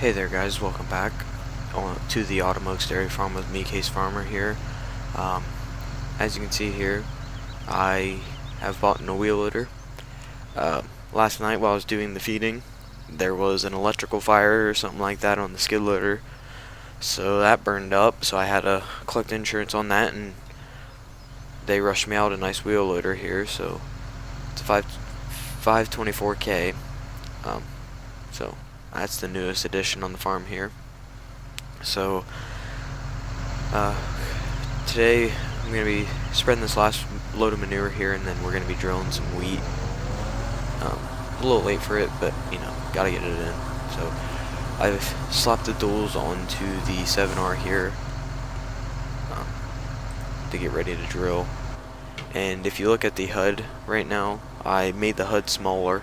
Hey there guys, welcome back to the Automox Dairy Farm with me, Case Farmer here. Um, as you can see here, I have bought a wheel loader. Last night while I was doing the feeding, there was an electrical fire or something like that on the skid loader. So that burned up, so I had to collect insurance on that, and they rushed me out a nice wheel loader here. So it's a 524K. So that's the newest addition on the farm here. So today I'm going to be spreading this last load of manure here, and then we're going to be drilling some wheat. A little late for it, but you know, gotta get it in. So I've slapped the duals onto the 7R here to get ready to drill. And if you look at the HUD right now, I made the HUD smaller.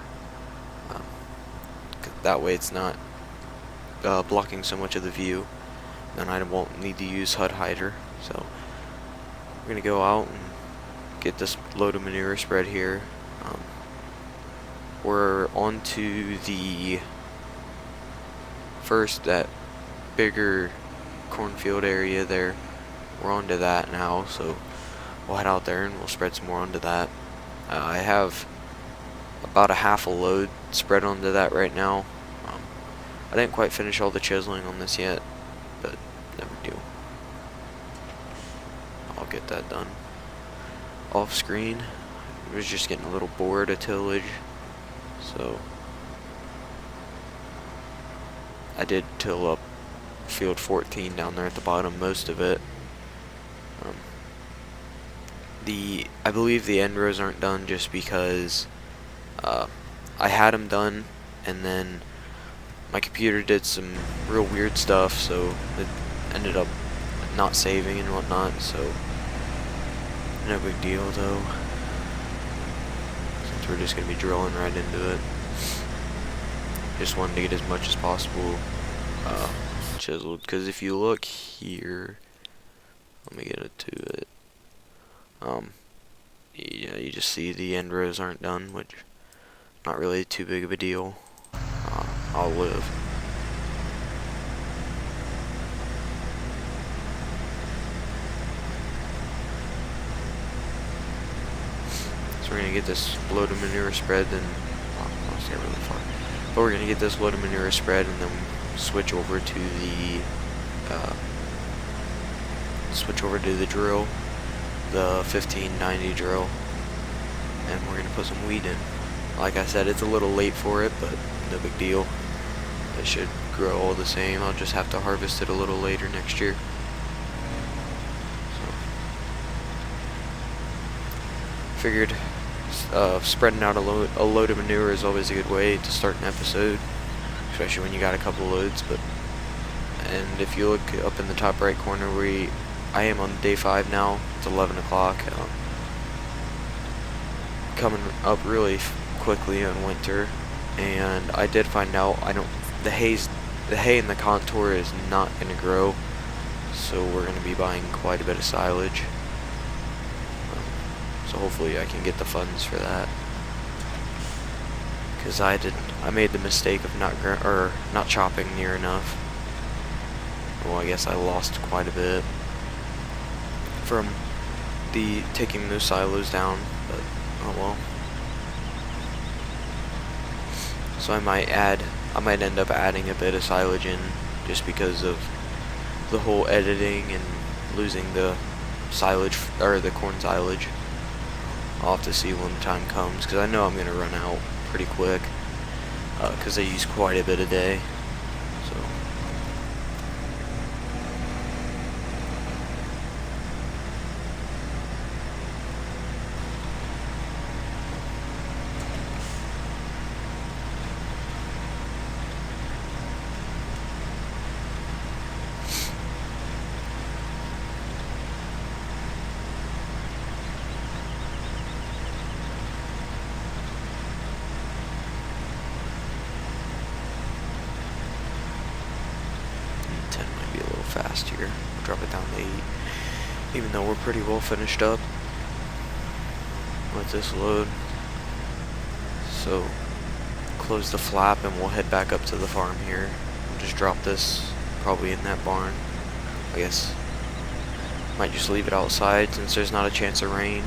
That way it's not blocking so much of the view. Then I won't need to use HUD hider. So we're gonna go out and get this load of manure spread here. We're onto the that bigger cornfield area there. We're onto that now, so we'll head out there and we'll spread some more onto that. I have about a half a load spread onto that right now. I didn't quite finish all the chiseling on this yet, but never do. I'll get that done. Off screen, I was just getting a little bored of tillage, so I did till up field 14 down there at the bottom, most of it. I believe the end rows aren't done just because I had them done, and then my computer did some real weird stuff, so it ended up not saving and whatnot, so no big deal though, since we're just going to be drilling right into it. Just wanted to get as much as possible chiseled, because if you look here, let me get it to it. Yeah, you just see the end rows aren't done, which not really too big of a deal. I'll live. So we're gonna get this load of manure spread, then I'll stay really far. But we're gonna get this load of manure spread, and then switch over to the drill, the 1590 drill, and we're gonna put some wheat in. Like I said, it's a little late for it, but no big deal. It should grow all the same. I'll just have to harvest it a little later next year. So, figured spreading out a load of manure is always a good way to start an episode, especially when you got a couple loads. And if you look up in the top right corner, I am on day 5 now. It's 11 o'clock. Coming up really quickly in winter, and I did find out the hay in the contour is not going to grow, so we're going to be buying quite a bit of silage. So hopefully I can get the funds for that, because I made the mistake of not chopping near enough. Well, I guess I lost quite a bit from taking those silos down, but oh well. So I might end up adding a bit of silage in, just because of the whole editing and losing the silage, or the corn silage. I'll have to see when the time comes, because I know I'm going to run out pretty quick, because I use quite a bit a day. So fast here. We'll drop it down to 8, even though we're pretty well finished up with this load. So close the flap and we'll head back up to the farm here. just drop this probably in that barn. I guess might just leave it outside since there's not a chance of rain.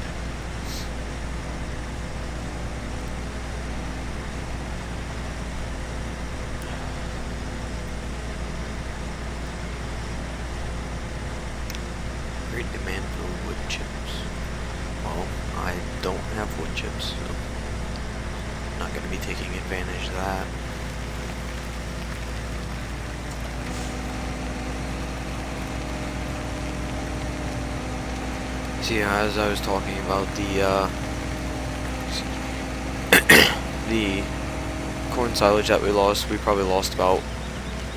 Great demand for wood chips. Well, I don't have wood chips, so I'm not going to be taking advantage of that. See, as I was talking about the corn silage that we probably lost about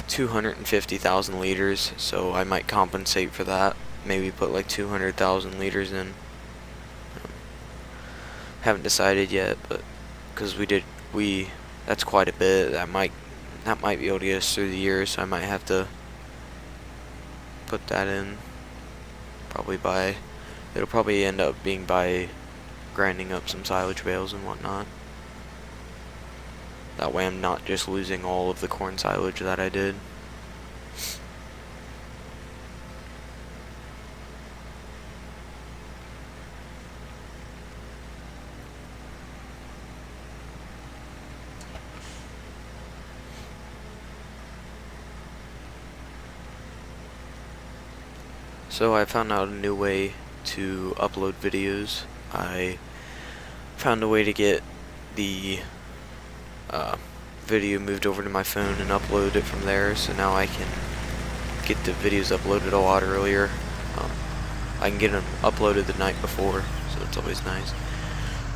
250,000 liters, so I might compensate for that. Maybe put like 200,000 liters in. Haven't decided yet, but because that's quite a bit. That might be able to get us through the year, so I might have to put that in. It'll probably end up being by grinding up some silage bales and whatnot. That way I'm not just losing all of the corn silage that I did. So I found out a new way to upload videos. I found a way to get the video moved over to my phone and upload it from there, so now I can get the videos uploaded a lot earlier. I can get them uploaded the night before, so it's always nice.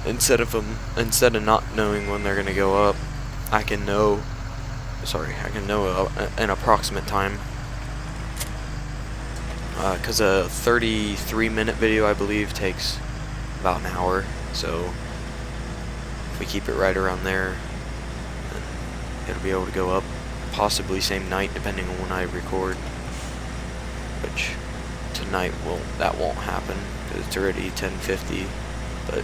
Instead of not knowing when they're gonna go up, I can know an approximate time. Because a 33-minute video, I believe, takes about an hour, so if we keep it right around there, then it'll be able to go up possibly same night, depending on when I record, which tonight that won't happen, because it's already 10:50, but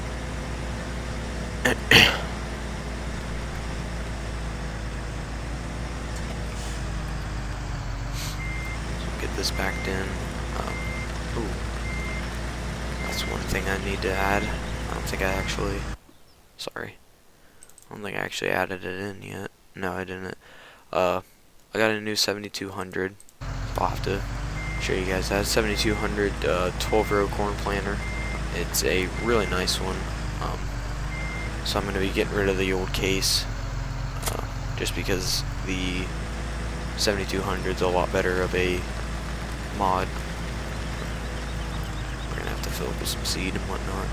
so get this backed in. Ooh. That's one thing I need to add. I don't think I actually added it in yet. No, I didn't. I got a new 7200. I'll have to show you guys that. 7200 12-row corn planter. It's a really nice one. So I'm going to be getting rid of the old case, just because the 7200 is a lot better of a mod. We're gonna have to fill up with some seed and whatnot.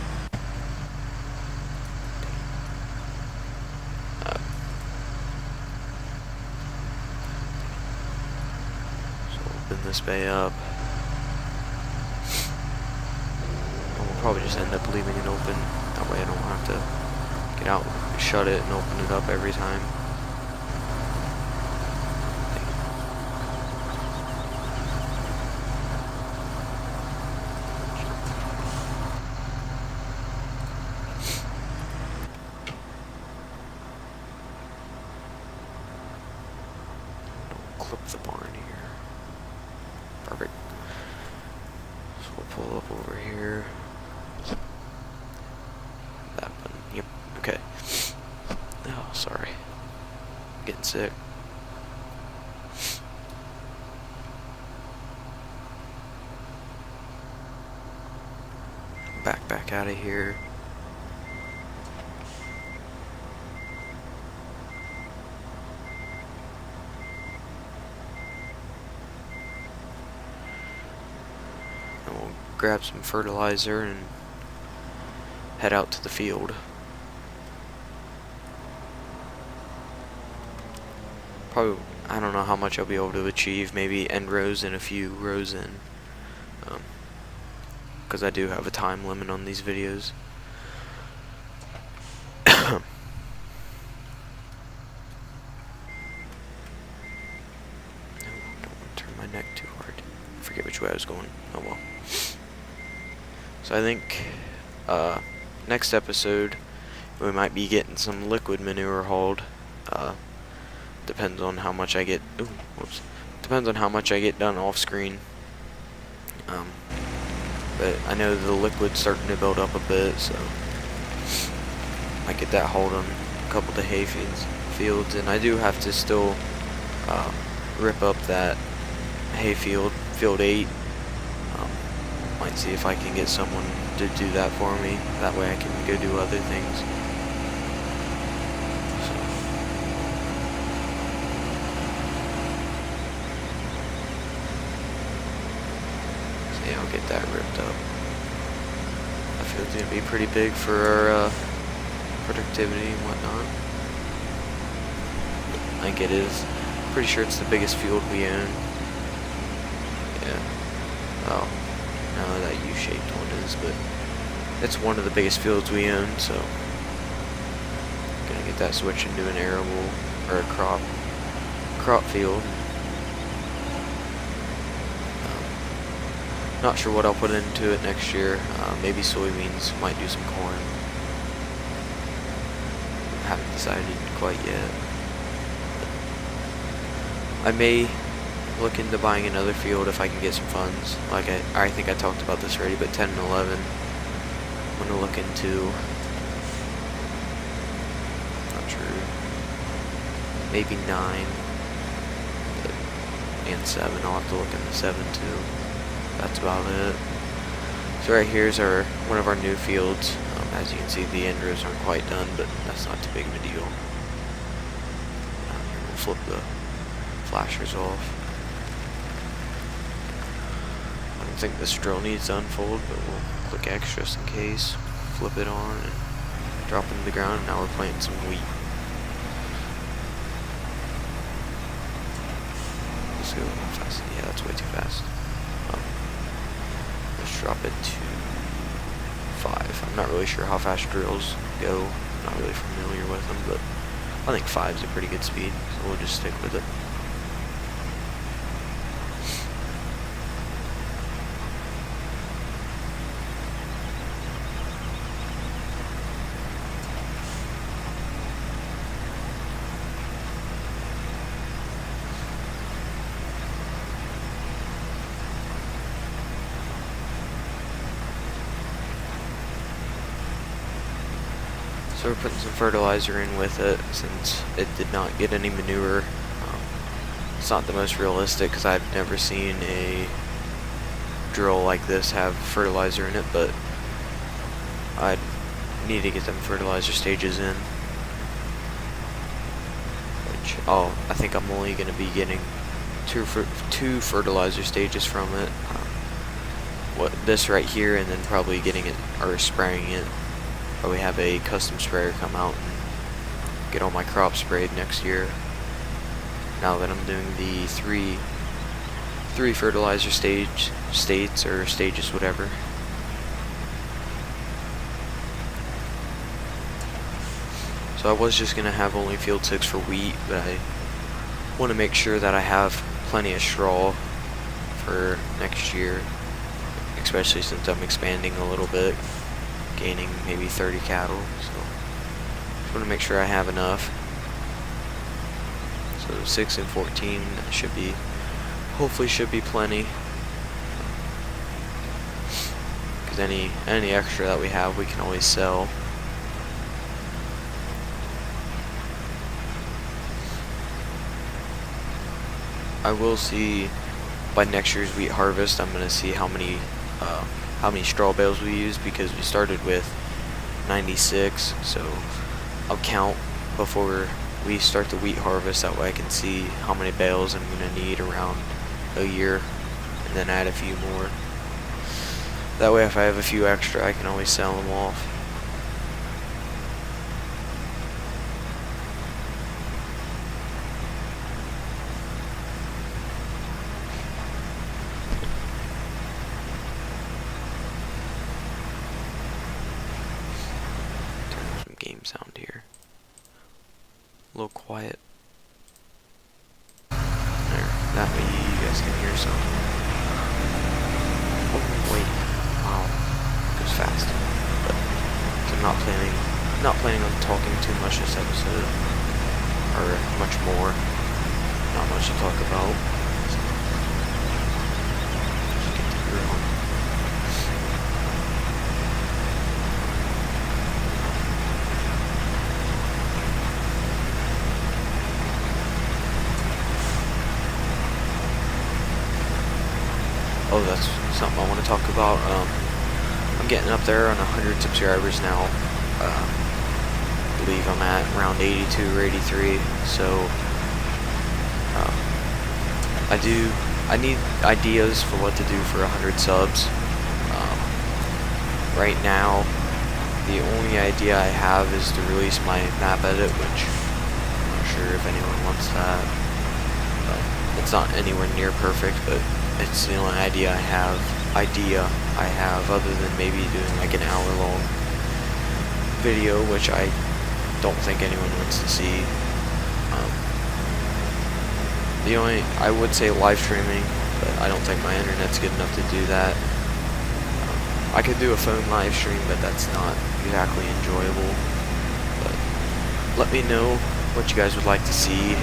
So we'll open this bay up. And we'll probably just end up leaving it open. That way I don't have to get out, shut it, and open it up every time. Clip the barn here. Perfect. So we'll pull up over here. That button. Yep. Okay. Oh, sorry. Getting sick. Back out of here. And we'll grab some fertilizer and head out to the field. Probably, I don't know how much I'll be able to achieve, maybe end rows and a few rows in. Because I do have a time limit on these videos. Don't want to turn my neck too hard. I forget which way I was going. Oh well. So I think next episode we might be getting some liquid manure hauled. Depends on how much I get. Ooh, whoops. Depends on how much I get done off screen. But I know the liquid's starting to build up a bit, so I get that hauled on a couple of the hay fields, and I do have to still rip up that hay field, field 8. Might see if I can get someone to do that for me. That way I can go do other things. So yeah, I'll get that ripped up. That field's gonna be pretty big for our productivity and whatnot. I think it is. Pretty sure it's the biggest field we own. Yeah. Oh, no, that U-shaped one is, but it's one of the biggest fields we own, so gonna get that switched into an arable or a crop field. Not sure what I'll put into it next year. Maybe soybeans, might do some corn. Haven't decided quite yet. I may look into buying another field if I can get some funds. Like I think I talked about this already, but 10 and 11, I'm gonna look into. Not sure. Maybe 9 and 7. I'll have to look into 7 too. That's about it. So right here's one of our new fields. As you can see, the end rows aren't quite done, but that's not too big of a deal. We'll flip the flashers off. I don't think this drill needs to unfold, but we'll click X just in case. Flip it on and drop it in the ground. And now we're planting some wheat. Let's go fast. Yeah, that's way too fast. Let's drop it to 5. I'm not really sure how fast drills go. I'm not really familiar with them, but I think 5 is a pretty good speed, so we'll just stick with it. So we're putting some fertilizer in with it since it did not get any manure. It's not the most realistic because I've never seen a drill like this have fertilizer in it, but I need to get them fertilizer stages in. Which I think I'm only going to be getting two fertilizer stages from it. This right here, and then probably getting it or spraying it. We have a custom sprayer come out and get all my crops sprayed next year. Now that I'm doing the three fertilizer states or stages, whatever. So I was just gonna have only field 6 for wheat, but I want to make sure that I have plenty of straw for next year, especially since I'm expanding a little bit. Gaining maybe 30 cattle, so just want to make sure I have enough. So 6 and 14 should be, hopefully should be plenty. Because any extra that we have, we can always sell. I will see by next year's wheat harvest. I'm gonna see how many straw bales we use, because we started with 96, so I'll count before we start the wheat harvest. That way I can see how many bales I'm going to need around a year, and then add a few more. That way if I have a few extra, I can always sell them off. Game sound here. A little quiet. There. That way you guys can hear something. Oh wait. Wow. It goes fast. But I'm not planning on talking too much this episode. Or much more. Oh, that's something I want to talk about. I'm getting up there on 100 subscribers now. I believe I'm at around 82 or 83. So I need ideas for what to do for 100 subs. Right now, the only idea I have is to release my map edit, which I'm not sure if anyone wants that. It's not anywhere near perfect, but it's the only idea I have other than maybe doing like an hour-long video, which I don't think anyone wants to see. I would say live streaming, but I don't think my internet's good enough to do that. I could do a phone live stream, but that's not exactly enjoyable. But let me know what you guys would like to see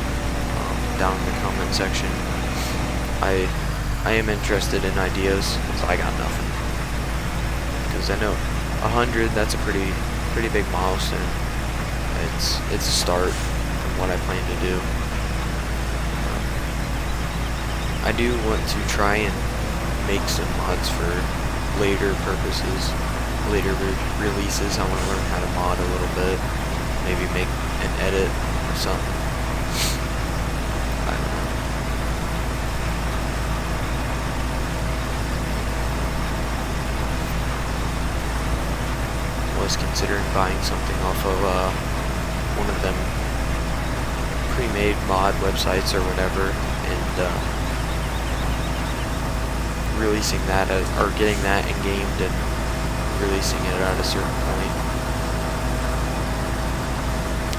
down in the comment section. I am interested in ideas, because I got nothing. Because I know 100, that's a pretty big milestone. It's a start from what I plan to do. I do want to try and make some mods for later purposes, later releases. I want to learn how to mod a little bit, maybe make an edit or something. I don't know. Was considering buying something off of one of them pre-made mod websites or whatever, and releasing that or getting that in-gamed and releasing it at a certain point.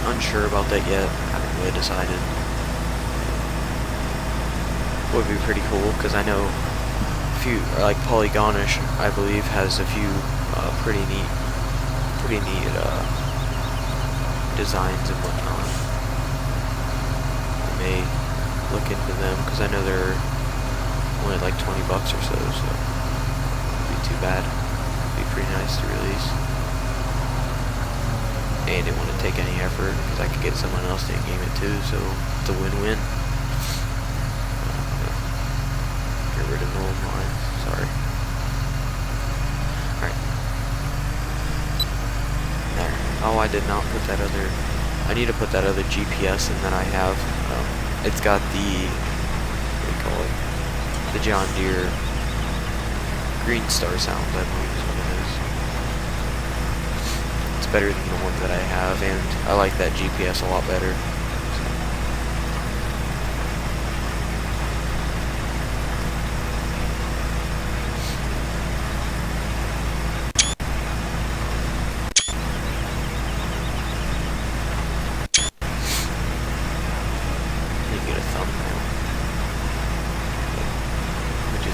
Unsure about that yet. Haven't really decided. Would be pretty cool, because I know a few, like Polygonish, I believe, has a few pretty neat designs and whatnot. I may look into them, because I know they're only like 20 bucks or so, wouldn't be too bad. Be pretty nice to release. And it wouldn't take any effort, because I could get someone else to game it too, so it's a win-win. Get rid of the old line, sorry. Alright. There. Oh, I did not put that other... I need to put that other GPS in that I have. It's got the... what do you call it? The John Deere Green Star sound, I believe is what it is. It's better than the one that I have, and I like that GPS a lot better. You get a thumbnail.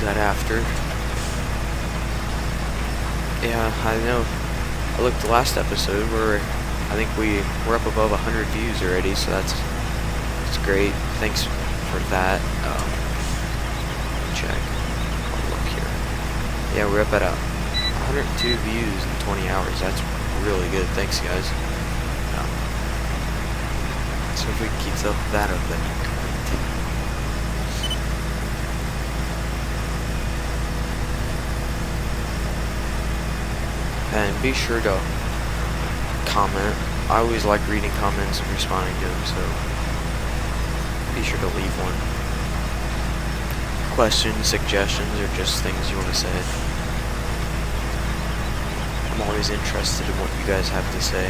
That after. Yeah, I know. I looked the last episode where I think we're up above 100 views already, so that's great. Thanks for that. Check. I'll look here. Yeah, we're up at 102 views in 20 hours. That's really good. Thanks, guys. So if we can keep that up, then great. And be sure to comment. I always like reading comments and responding to them, so be sure to leave one. Questions, suggestions, or just things you want to say. I'm always interested in what you guys have to say.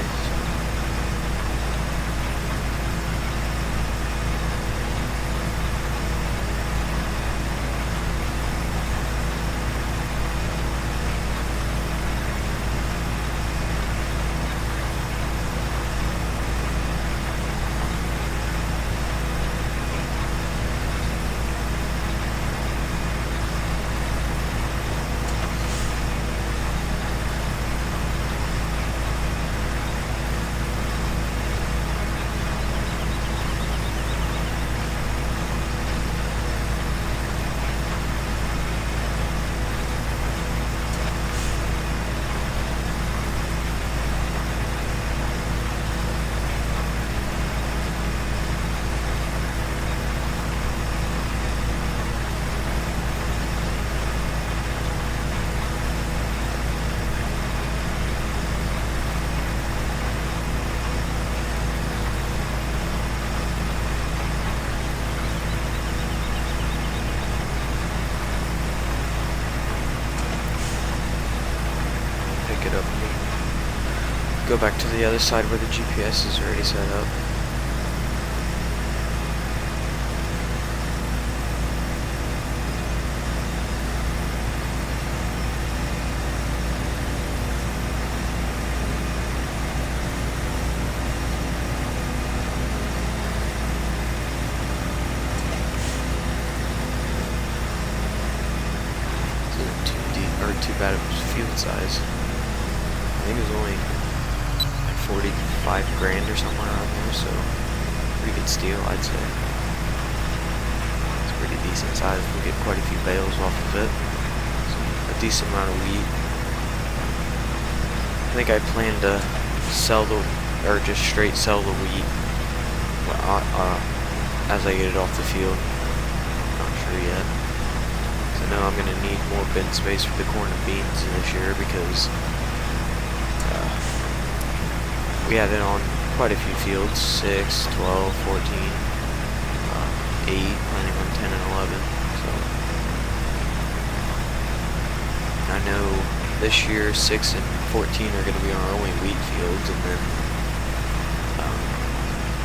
go back to the other side where the GPS is already set up. Too bad it was field size. I think it was only like 45 grand or something around there, so pretty good steal, I'd say. It's a pretty decent size. We'll get quite a few bales off of it. So a decent amount of wheat. I think I plan to sell the, or just straight sell the wheat as I get it off the field. Not sure yet. I know I'm going to need more bin space for the corn and beans this year because we had it on quite a few fields, 6, 12, 14, 8, planning on 10 and 11. So I know this year 6 and 14 are going to be our only wheat fields, and then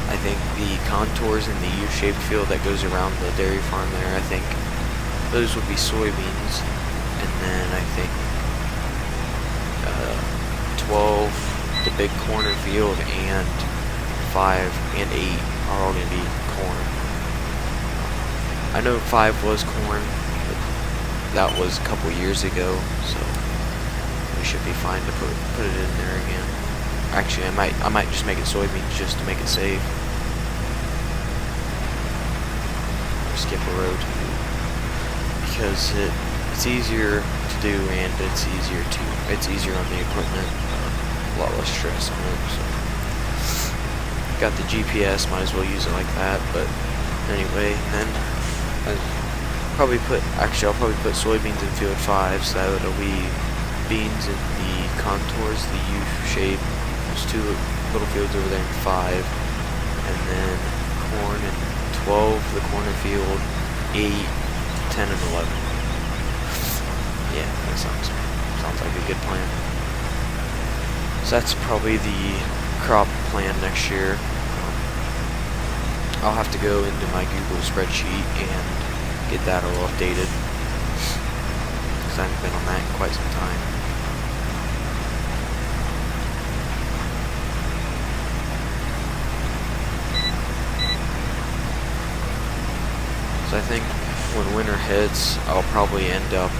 I think the contours in the U-shaped field that goes around the dairy farm there, I think those would be soybeans, and then I think 12, the big corner field, and 5 and 8 are all going to be corn. I know 5 was corn, but that was a couple years ago, so we should be fine to put it in there again. Actually, I might just make it soybeans just to make it safe. Or skip a row too. Because it's easier to do, and it's easier on the equipment, a lot less stress on it. So got the GPS, might as well use it like that. But anyway, then I'll probably put soybeans in field 5, so that it'll be beans in the contours, the U shape, those 2 little fields over there in 5, and then corn in 12, the corner field, 8, 10 and 11. Yeah, that sounds like a good plan. So that's probably the crop plan next year. I'll have to go into my Google spreadsheet and get that all updated, because I haven't been on that in quite some time. So I think when winter hits, I'll probably end up,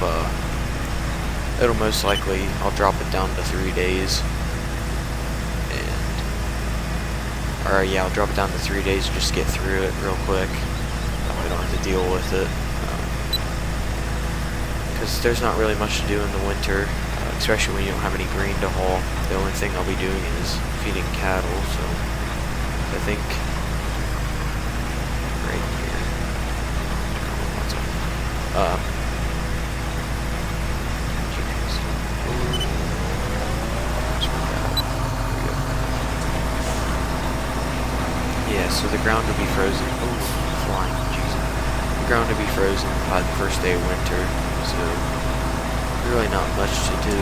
it'll most likely, I'll drop it down to 3 days, I'll drop it down to 3 days and just get through it real quick, that way I don't have to deal with it, because there's not really much to do in the winter, especially when you don't have any grain to haul. The only thing I'll be doing is feeding cattle, so I think right here. Yeah, so the ground will be frozen. Oh, flying, jeez. The ground will be frozen by the first day of winter, so really not much to do.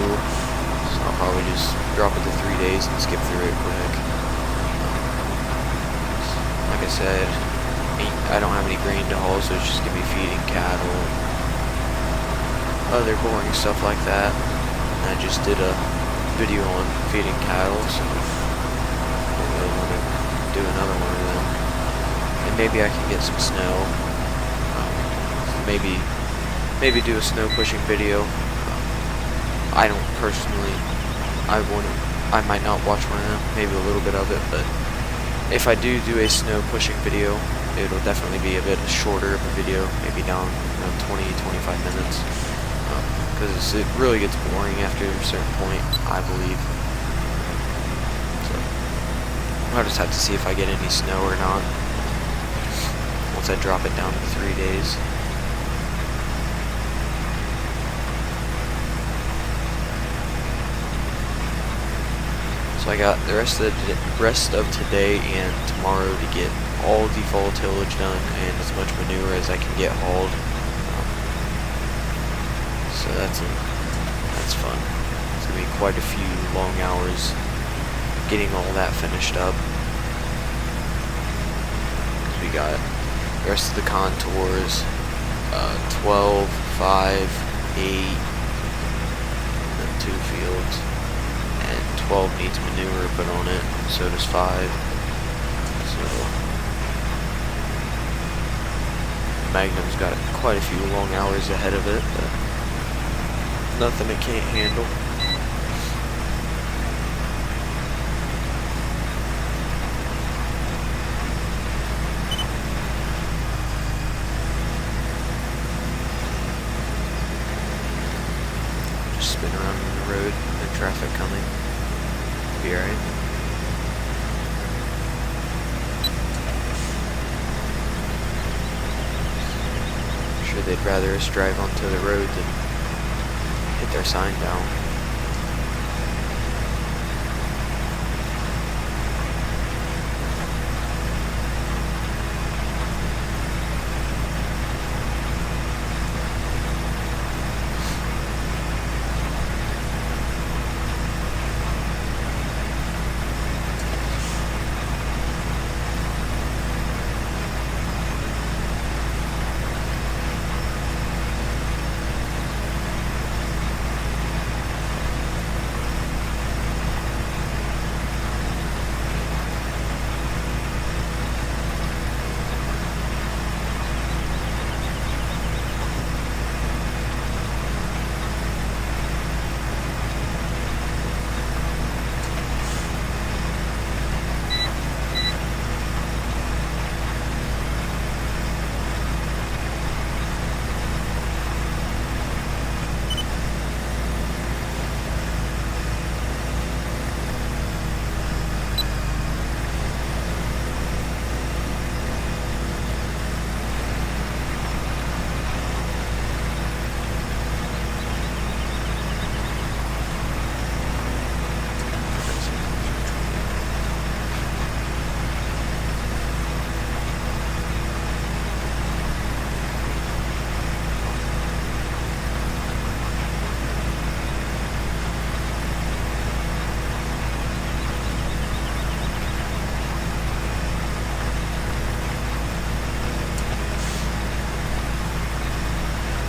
So I'll probably just drop it to 3 days and skip through it quick. Like I said, I don't have any grain to haul, so it's just gonna be feeding cattle, other boring stuff like that. And I just did a video on feeding cattle, so maybe I want to do another one of them. And maybe I can get some snow. Maybe do a snow pushing video. I don't personally. I might not watch one of them. Maybe a little bit of it, but if I do a snow pushing video, it'll definitely be a bit shorter of a video, maybe down 20-25 minutes, because it really gets boring after a certain point, I believe. So I'll just have to see if I get any snow or not once I drop it down to 3 days. So I got the rest of today and tomorrow to get all the fall tillage done and as much manure as I can get hauled. So that's fun. It's gonna be quite a few long hours getting all that finished up. We got the rest of the contours, 12, 5, 8, and then 2 fields, and 12 needs manure put on it, so does 5. So Magnum's got quite a few long hours ahead of it, but nothing it can't handle. Just spin around on the road, no traffic coming. Be alright. Sure they'd rather us drive onto the road than hit their sign down.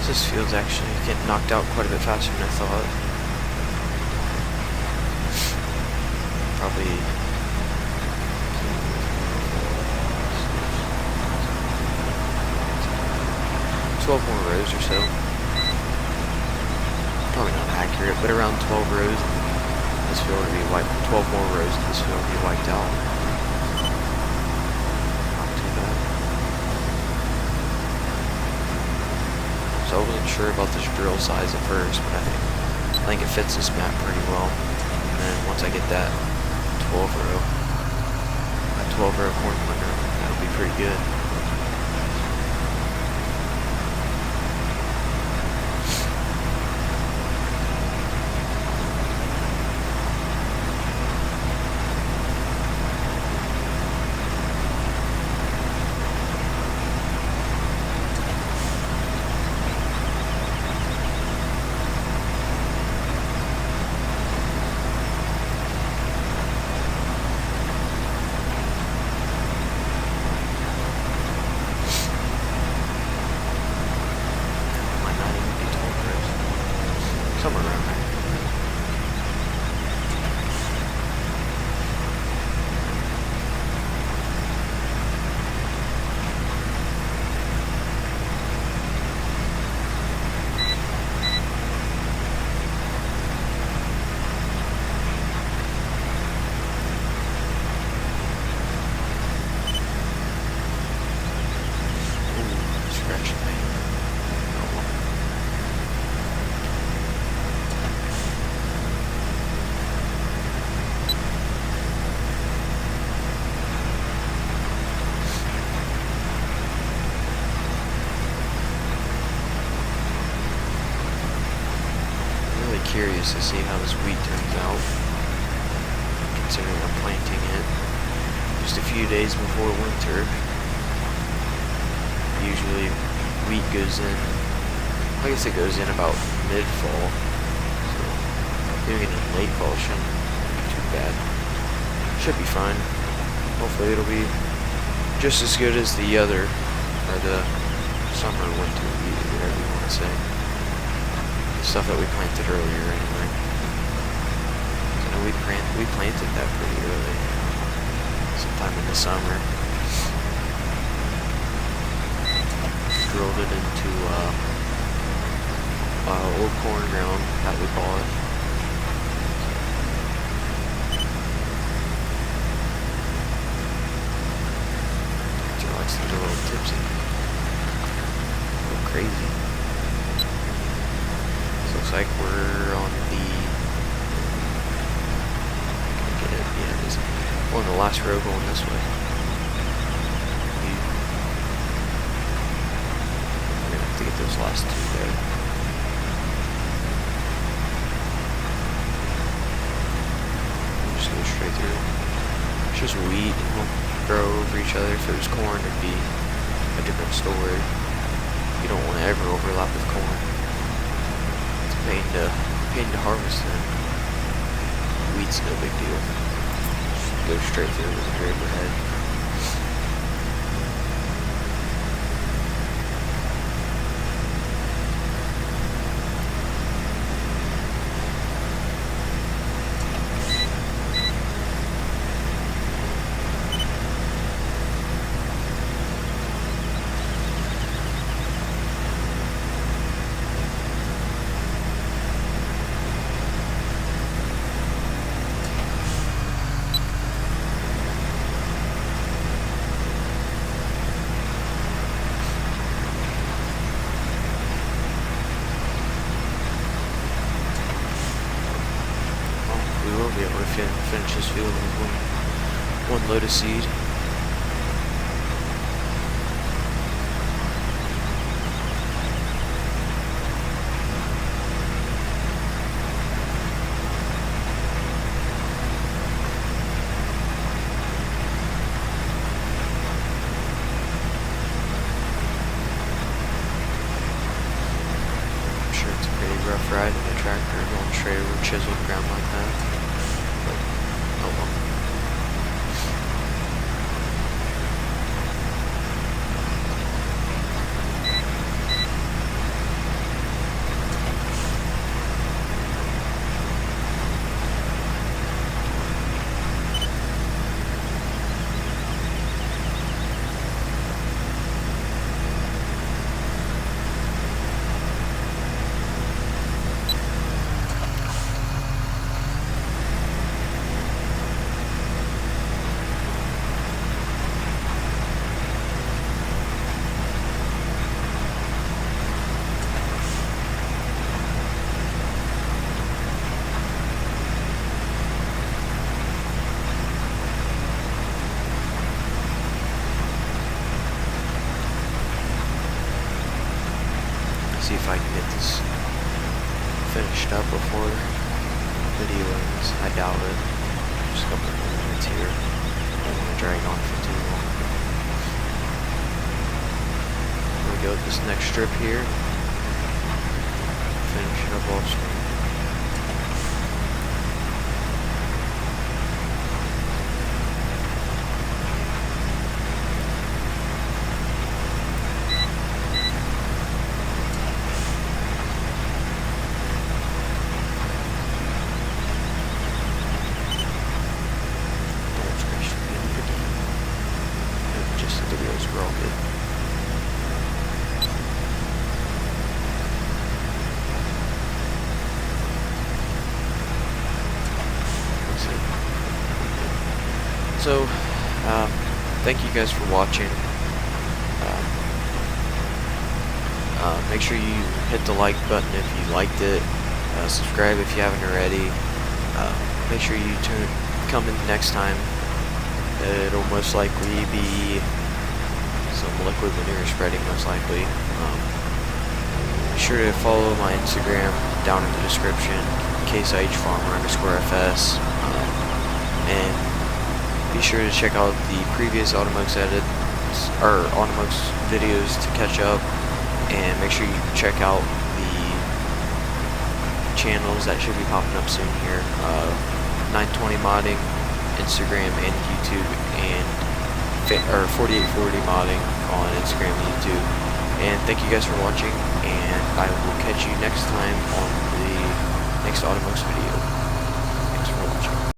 This field's actually getting knocked out quite a bit faster than I thought. Probably 12 more rows or so. Probably not accurate, but around 12 rows. This field will be wiped. 12 more rows and this field will be wiped out. Not too bad. So I wasn't sure about this drill size at first, but I think it fits this map pretty well. And then once I get that 12 row corn planter, that'll be pretty good. Somewhere around there. Ooh, scratching me. Oh well. Curious to see how this wheat turns out, considering I'm planting it just a few days before winter. Usually wheat goes in, I guess it goes in about mid-fall, so doing it in late fall shouldn't be too bad. should be fine. Hopefully it'll be just as good as the other, or the summer, winter, whatever you want to say. The stuff that we planted earlier anyway. I know we planted that pretty early, sometime in the summer. Drilled it into old corn ground that we bought. Likes to get a little tipsy, a little crazy. So looks like we're on the, yeah, it is. We're on the last row going this way. We're gonna have to get those last two there. We'll just go straight through. It's just wheat. Grow over each other. If it was corn, it'd be a different story. You don't want to ever overlap with corn. It's a pain to harvest them. Wheat's no big deal. Just go straight through with a draper head. We will be able to finish this field with one load of seed. I'm sure it's a pretty rough ride in a tractor going straight over chiseled ground like that. Oh well. See if I can get this finished up before the video ends. I doubt it. Just a couple more minutes here. I don't want to drag on for too long. Here we go with this next strip here. Finish it up off screen. We're all good. So, thank you guys for watching. Make sure you hit the like button if you liked it. Subscribe if you haven't already. Make sure you come in next time. It'll most likely be some liquid manure spreading, most likely. Be sure to follow my Instagram down in the description, ksih_farmer_fs, and be sure to check out the previous Automox Automox videos to catch up, and make sure you check out the channels that should be popping up soon here. 920 modding Instagram and YouTube, and or 4840 modding on Instagram and YouTube. And thank you guys for watching, and I will catch you next time on the next Automox video.